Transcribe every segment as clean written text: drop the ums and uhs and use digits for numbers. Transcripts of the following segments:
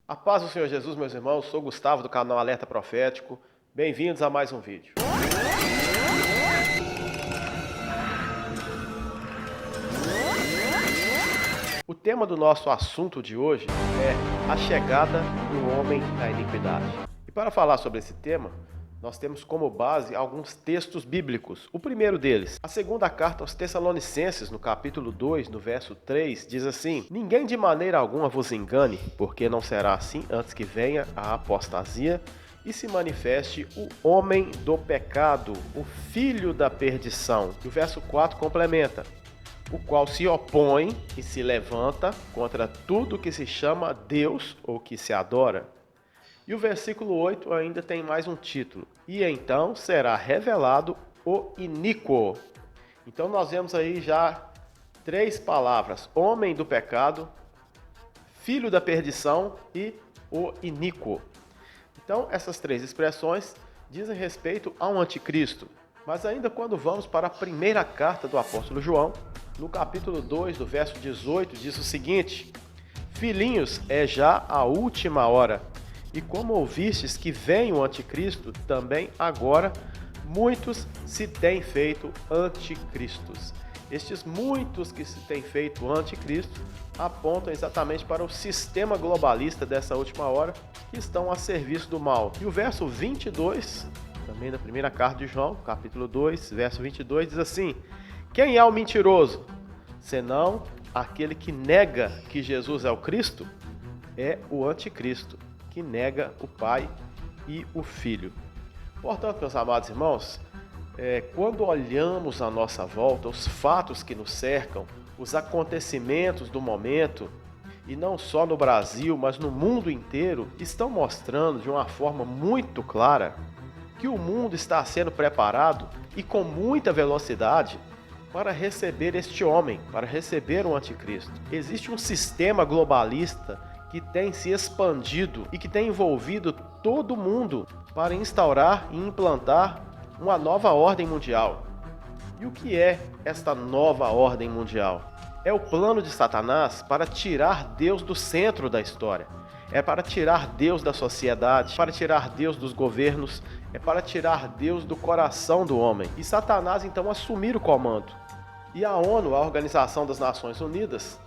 A paz do Senhor Jesus, meus irmãos, sou Gustavo do canal Alerta Profético. Bem-vindos a mais um vídeo. O tema do nosso assunto de hoje é a chegada do homem da iniquidade. E para falar sobre esse tema, nós temos como base alguns textos bíblicos. O primeiro deles, a segunda carta aos Tessalonicenses, no capítulo 2, no verso 3, diz assim: Ninguém de maneira alguma vos engane, porque não será assim antes que venha a apostasia e se manifeste o homem do pecado, o filho da perdição. E o verso 4 complementa: o qual se opõe e se levanta contra tudo que se chama Deus ou que se adora. E o versículo 8 ainda tem mais um título: E então será revelado o iníquo. Então nós vemos aí já três palavras: homem do pecado, filho da perdição e o iníquo. Então essas três expressões dizem respeito ao anticristo. Mas ainda quando vamos para a primeira carta do apóstolo João, no capítulo 2, do verso 18, diz o seguinte: Filhinhos, é já a última hora. E como ouvistes que vem o anticristo, também agora muitos se têm feito anticristos. Estes muitos que se têm feito anticristo apontam exatamente para o sistema globalista dessa última hora, que estão a serviço do mal. E o verso 22, também da primeira carta de João, capítulo 2, verso 22, diz assim: Quem é o mentiroso? Senão aquele que nega que Jesus é o Cristo? É o anticristo, que nega o Pai e o Filho. Portanto, meus amados irmãos, quando olhamos à nossa volta, os fatos que nos cercam, os acontecimentos do momento, e não só no Brasil, mas no mundo inteiro, estão mostrando de uma forma muito clara que o mundo está sendo preparado e com muita velocidade para receber este homem, para receber o anticristo. Existe um sistema globalista que tem se expandido e que tem envolvido todo mundo para instaurar e implantar uma nova ordem mundial. E o que é esta nova ordem mundial? É o plano de Satanás para tirar Deus do centro da história. É para tirar Deus da sociedade, para tirar Deus dos governos, é para tirar Deus do coração do homem. E Satanás então assumir o comando. E a ONU, a Organização das Nações Unidas,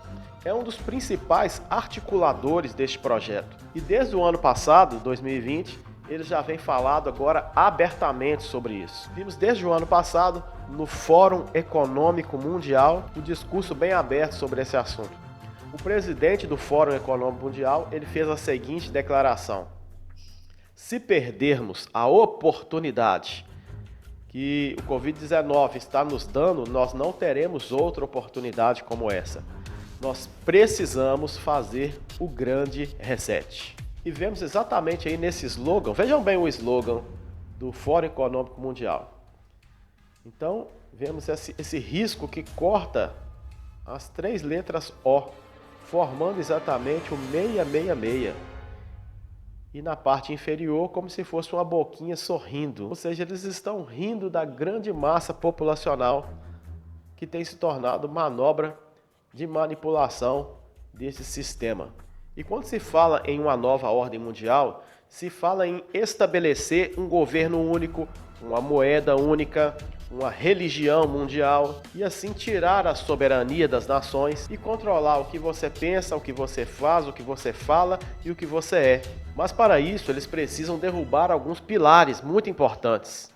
é um dos principais articuladores deste projeto. E desde o ano passado, 2020, eles já vêm falado agora abertamente sobre isso. Vimos desde o ano passado, no Fórum Econômico Mundial, um discurso bem aberto sobre esse assunto. O presidente do Fórum Econômico Mundial, ele fez a seguinte declaração: se perdermos a oportunidade que o Covid-19 está nos dando, nós não teremos outra oportunidade como essa. Nós precisamos fazer o grande reset. E vemos exatamente aí nesse slogan, vejam bem o slogan do Fórum Econômico Mundial. Então, vemos esse risco que corta as três letras O, formando exatamente o 666. E na parte inferior, como se fosse uma boquinha sorrindo. Ou seja, eles estão rindo da grande massa populacional que tem se tornado manobra de manipulação desse sistema. E quando se fala em uma nova ordem mundial, se fala em estabelecer um governo único, uma moeda única, uma religião mundial, e assim tirar a soberania das nações e controlar o que você pensa, o que você faz, o que você fala e o que você é. Mas para isso eles precisam derrubar alguns pilares muito importantes.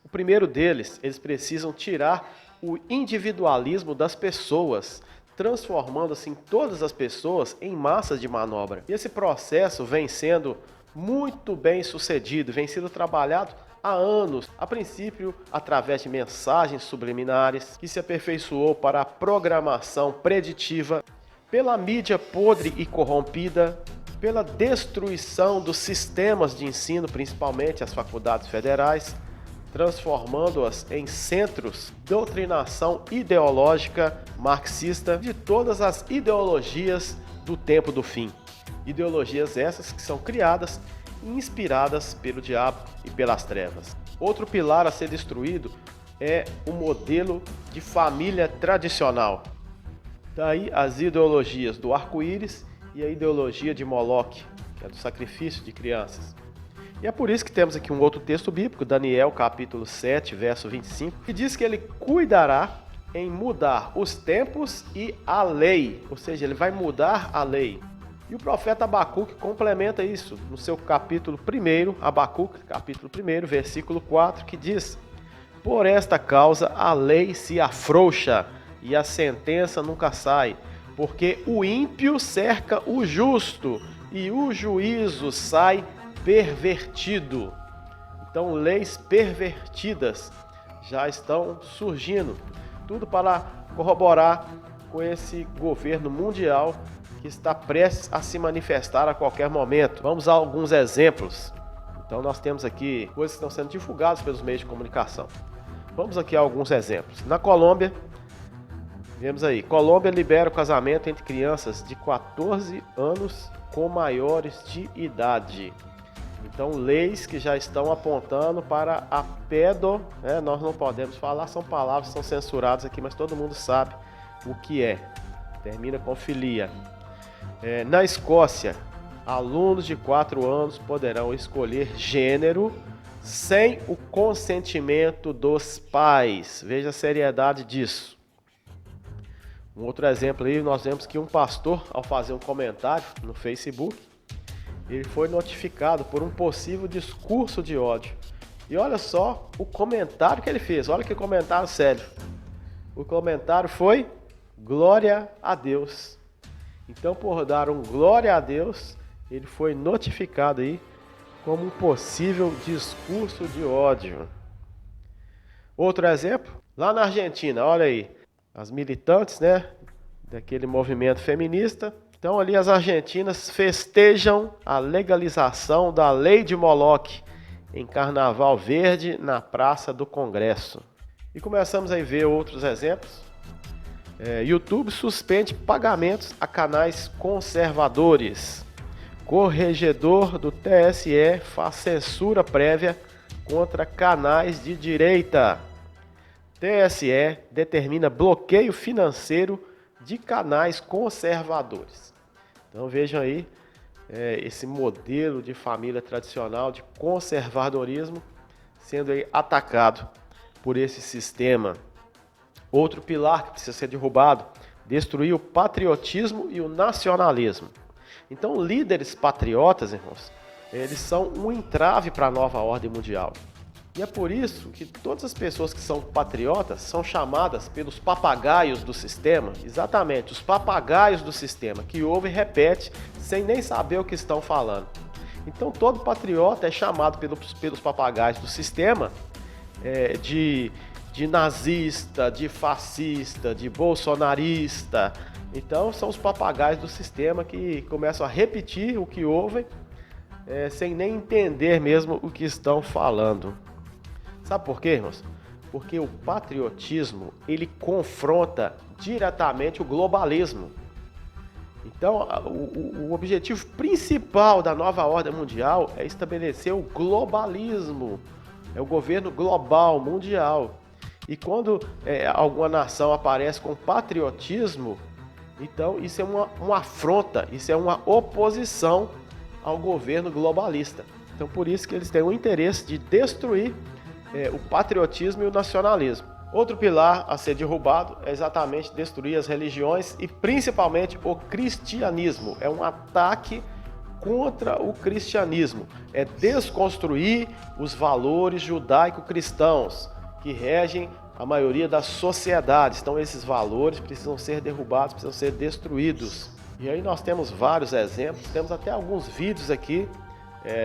O primeiro deles, eles precisam tirar o individualismo das pessoas, transformando assim todas as pessoas em massas de manobra. E esse processo vem sendo muito bem sucedido, vem sendo trabalhado há anos, a princípio através de mensagens subliminares, que se aperfeiçoou para a programação preditiva, pela mídia podre e corrompida, pela destruição dos sistemas de ensino, principalmente as faculdades federais, transformando-as em centros de doutrinação ideológica marxista de todas as ideologias do tempo do fim. Ideologias essas que são criadas e inspiradas pelo diabo e pelas trevas. Outro pilar a ser destruído é o modelo de família tradicional. Daí as ideologias do arco-íris e a ideologia de Moloque, do sacrifício de crianças. E é por isso que temos aqui um outro texto bíblico, Daniel capítulo 7, verso 25, que diz que ele cuidará em mudar os tempos e a lei, ou seja, ele vai mudar a lei. E o profeta Abacuque complementa isso no seu capítulo 1, Abacuque, capítulo 1, versículo 4, que diz: por esta causa a lei se afrouxa e a sentença nunca sai, porque o ímpio cerca o justo e o juízo sai pervertido. Então, leis pervertidas já estão surgindo, tudo para corroborar com esse governo mundial que está prestes a se manifestar a qualquer momento. Vamos a alguns exemplos. Então, nós temos aqui coisas que estão sendo divulgadas pelos meios de comunicação. Vamos aqui a alguns exemplos. Na Colômbia, vemos aí, Colômbia libera o casamento entre crianças de 14 anos com maiores de idade. Então, leis que já estão apontando para a nós não podemos falar, são palavras que são censuradas aqui, mas todo mundo sabe o que é. Termina com filia. Na Escócia, alunos de 4 anos poderão escolher gênero sem o consentimento dos pais. Veja a seriedade disso. Um outro exemplo aí, nós vemos que um pastor, ao fazer um comentário no Facebook, ele foi notificado por um possível discurso de ódio. E olha só o comentário que ele fez. Olha que comentário sério. O comentário foi: glória a Deus. Então, por dar um glória a Deus, ele foi notificado aí como um possível discurso de ódio. Outro exemplo, lá na Argentina, olha aí, as militantes, daquele movimento feminista. Então, ali as argentinas festejam a legalização da lei de Moloch em Carnaval Verde na Praça do Congresso. E começamos a ver outros exemplos. YouTube suspende pagamentos a canais conservadores. Corregedor do TSE faz censura prévia contra canais de direita. TSE determina bloqueio financeiro de canais conservadores. Então vejam aí esse modelo de família tradicional, de conservadorismo, sendo aí atacado por esse sistema. Outro pilar que precisa ser derrubado: destruir o patriotismo e o nacionalismo. Então, líderes patriotas, irmãos, eles são um entrave para a nova ordem mundial. E é por isso que todas as pessoas que são patriotas são chamadas pelos papagaios do sistema, exatamente, os papagaios do sistema, que ouve e repete sem nem saber o que estão falando. Então, todo patriota é chamado pelos papagaios do sistema de nazista, de fascista, de bolsonarista. Então, são os papagaios do sistema que começam a repetir o que ouvem, sem nem entender mesmo o que estão falando. Sabe por quê, irmãos? Porque o patriotismo, ele confronta diretamente o globalismo. Então, o objetivo principal da nova ordem mundial é estabelecer o globalismo, é o governo global, mundial. E quando alguma nação aparece com patriotismo, então isso é uma afronta, isso é uma oposição ao governo globalista. Então, por isso que eles têm o interesse de destruir o patriotismo e o nacionalismo. Outro pilar a ser derrubado é exatamente destruir as religiões e principalmente o cristianismo. É um ataque contra o cristianismo. É desconstruir os valores judaico-cristãos que regem a maioria das sociedades. Então, esses valores precisam ser derrubados, precisam ser destruídos. E aí nós temos vários exemplos, temos até alguns vídeos aqui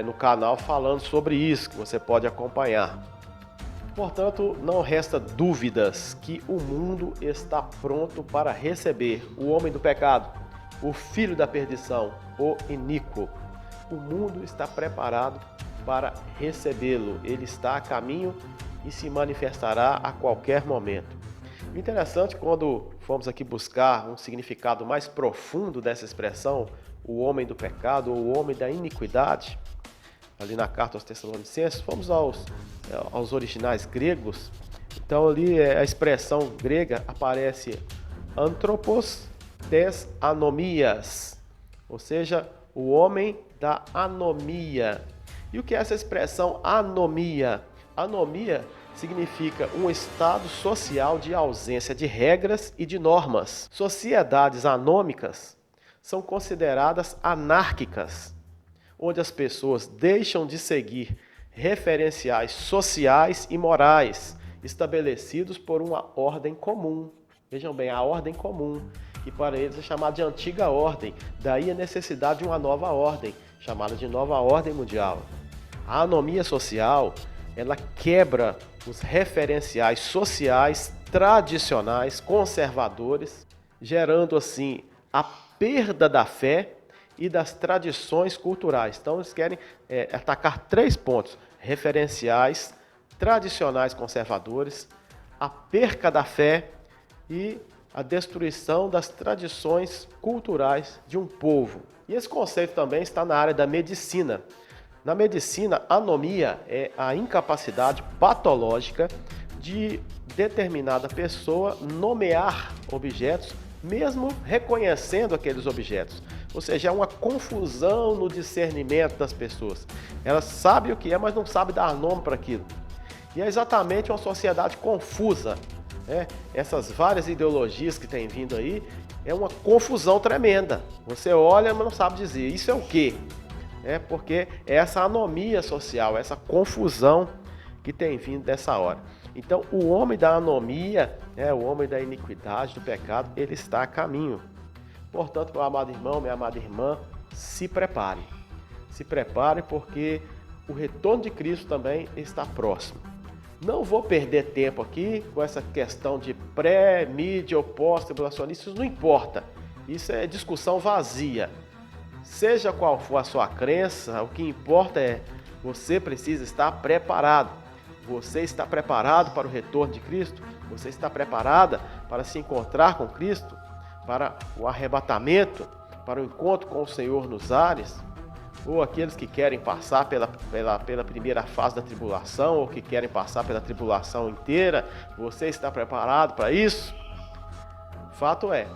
no canal falando sobre isso, que você pode acompanhar. Portanto, não resta dúvidas que o mundo está pronto para receber o homem do pecado, o filho da perdição, o iníquo. O mundo está preparado para recebê-lo. Ele está a caminho e se manifestará a qualquer momento. O interessante, quando formos aqui buscar um significado mais profundo dessa expressão, o homem do pecado ou o homem da iniquidade, ali na carta aos Tessalonicenses, fomos aos originais gregos. Então ali a expressão grega aparece anthropos tes anomias, ou seja, o homem da anomia. E o que é essa expressão anomia? Anomia significa um estado social de ausência de regras e de normas. Sociedades anômicas são consideradas anárquicas, onde as pessoas deixam de seguir referenciais sociais e morais estabelecidos por uma ordem comum. Vejam bem, a ordem comum, que para eles é chamada de antiga ordem, daí a necessidade de uma nova ordem, chamada de nova ordem mundial. A anomia social, ela quebra os referenciais sociais tradicionais, conservadores, gerando assim a perda da fé e das tradições culturais. Então eles querem atacar 3 pontos: referenciais tradicionais conservadores, a perca da fé e a destruição das tradições culturais de um povo. E esse conceito também está na área da medicina. Na medicina, anomia é a incapacidade patológica de determinada pessoa nomear objetos, mesmo reconhecendo aqueles objetos. Ou seja, é uma confusão no discernimento das pessoas. Elas sabem o que é, mas não sabem dar nome para aquilo. E é exatamente uma sociedade confusa. Essas várias ideologias que têm vindo aí, é uma confusão tremenda. Você olha, mas não sabe dizer, isso é o quê? Porque é essa anomia social, essa confusão que tem vindo dessa hora. Então, o homem da anomia, o homem da iniquidade, do pecado, ele está a caminho. Portanto, meu amado irmão, minha amada irmã, se prepare. Se prepare porque o retorno de Cristo também está próximo. Não vou perder tempo aqui com essa questão de pré, mídia ou pós-tribulacionista, isso não importa. Isso é discussão vazia. Seja qual for a sua crença, o que importa é você precisa estar preparado. Você está preparado para o retorno de Cristo? Você está preparada para se encontrar com Cristo? Para o arrebatamento? Para o encontro com o Senhor nos ares? Ou aqueles que querem passar pela primeira fase da tribulação, ou que querem passar pela tribulação inteira? Você está preparado para isso? Fato é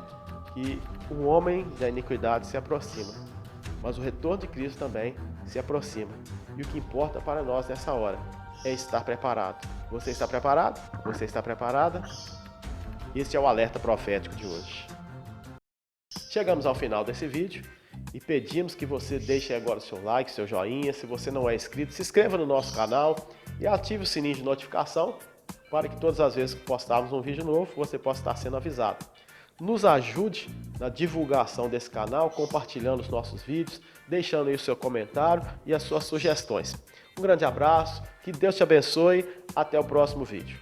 que o homem da iniquidade se aproxima, mas o retorno de Cristo também se aproxima. E o que importa para nós nessa hora é estar preparado. Você está preparado? Você está preparada? Este é o alerta profético de hoje. Chegamos ao final desse vídeo e pedimos que você deixe agora o seu like, seu joinha. Se você não é inscrito, se inscreva no nosso canal e ative o sininho de notificação para que todas as vezes que postarmos um vídeo novo, você possa estar sendo avisado. Nos ajude na divulgação desse canal, compartilhando os nossos vídeos, deixando aí o seu comentário e as suas sugestões. Um grande abraço, que Deus te abençoe, até o próximo vídeo.